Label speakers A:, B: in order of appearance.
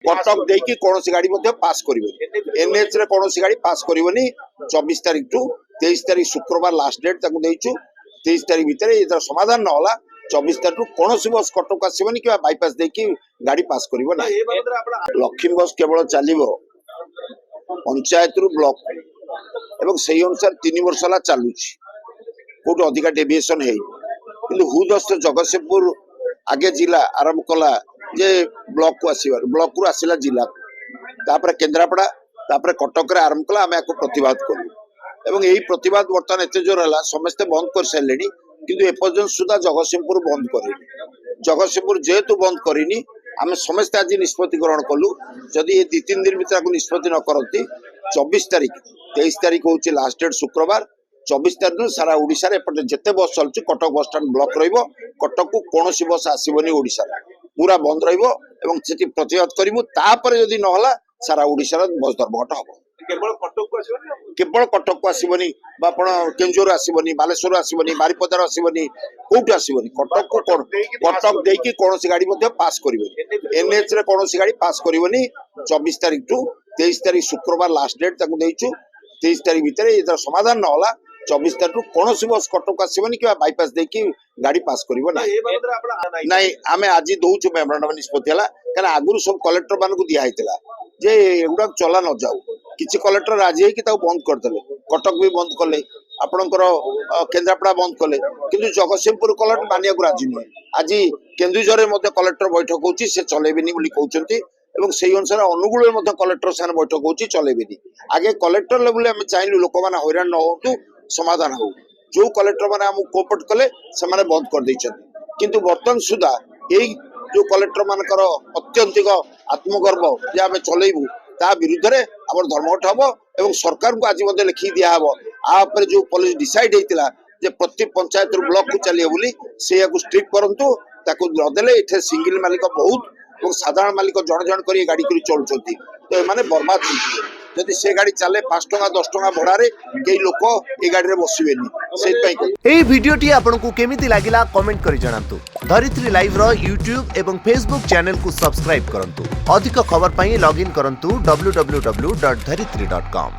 A: कटक देकी कौन गाड़ी पास कर एनएच रे कौन गाड़ी पास करनी 24 तारीख टू 23 तारीख शुक्रवार लास्ट डेट 23 तारीख भितर ये समाधान ना 24 तारीख कौन बस कटक आसबनी कि बाईपास देकी गाड़ी पास कर लक्ष्मी बस केवल चलो पंचायत रु ब्लॉक एवं से अनुसार 3 वर्ष है चलुँ कौट अधिका डेविएशन है कि हुदस्त जगतसिंहपुर आगे जिला आरंभ कला जे ब्लॉक को आसबार ब्लॉक रु आसला जिला तापर केन्द्रापड़ा तापर कटक रे आरंभ कला आम या प्रतिवाद कलु एवं यही प्रतिवाद बर्तमान एत जोर है समस्ते बंद कर सारे किंतु एपर्यंत सुधा जगतसिंहपुर बंद कर जगतसिंहपुर जेहेतु बंद करनी आम समस्ते आज निष्पत्ति ग्रहण कलु जदि ये 2-3 दिन भर निष्पत्ति न करती 24 तारीख 23 तारीख हूँ लास्ट डेट शुक्रवार 24 तारीख सारा ओडिशा एपटे जिते बस चलुची कटक बस स्टाण्ड ब्लॉक रहिबो कटक को कौन बस आसबनी ओडिशा पूरा बंद रहिबो एवं सेठी प्रतिवाद करिवु तापर जदि नहला सारा ओडिशा बस धर्मघट हबो केवल कटक को आसबनी केंजोर आसबनी बालेश्वर आसबनी बारिपदार आसबनी कौट आसबनी कटक देकी कौन गाड़ी पास कर एनएच रे कौन गाड़ी पास करनी 24 तारीख टू 23 तारीख शुक्रवार लास्ट डेट 23 तारीख भितर ये समाधान ना 24 तारीख कौन बस कटक आसबनी कि बाईपास देकी गाड़ी पास कर आम आज दौचु मेमोरांडम निष्पत्ति है कहीं आगुरी सब कलेक्टर मान दिखाई जे एगुड़ा चला न जाऊ किसी कलेक्टर राजी है बंद करदे कटक भी बंद कले आपणकर केन्द्रापड़ा बंद कले किंतु जगतसिंहपुर कलेक्टर मानिया राजी नुहे आज केन्दुझर कलेक्टर बैठक होची से चलेबेनी कहते से अनुसार अनुगुल कलेक्टर साथ बैठक होची चलेबेनी आगे कलेक्टर लेवल आम चाहलु लोक मैंने हैरान न हो समाधान हो जो कलेक्टर मैंने आम कोअपरेट कले से बंद कर किंतु बर्तमान सुधा यही जो कलेक्टर मानकर अत्यंतिक आत्मगर्व जे आम चलेबू ता विरुद्ध में आम धर्मघट हम और सरकार को आज लिखि दिहब आप जो पुलिस डिसाइड होता जे प्रति पंचायत ब्लॉक को चलिए बोली से स्ट्रिक्ट करूँ नदेले ये सिंगल मालिक बहुत और साधारण मालिक जन जन कर गाड़ी कर चलुँच तो ये बर्बाद होती से गाड़ी चले 5 टंका 10 टंका भड़े कई लोक ये गाड़ी में बसबेनी
B: एई वीडियोटी आपनको केमिति लागिला कमेंट करि जणांतु धरित्री लाइव रो यूट्यूब एवं फेसबुक चैनल को सब्सक्राइब करंतु अधिक खबर पई लॉगिन करंतु www.dharitri.com।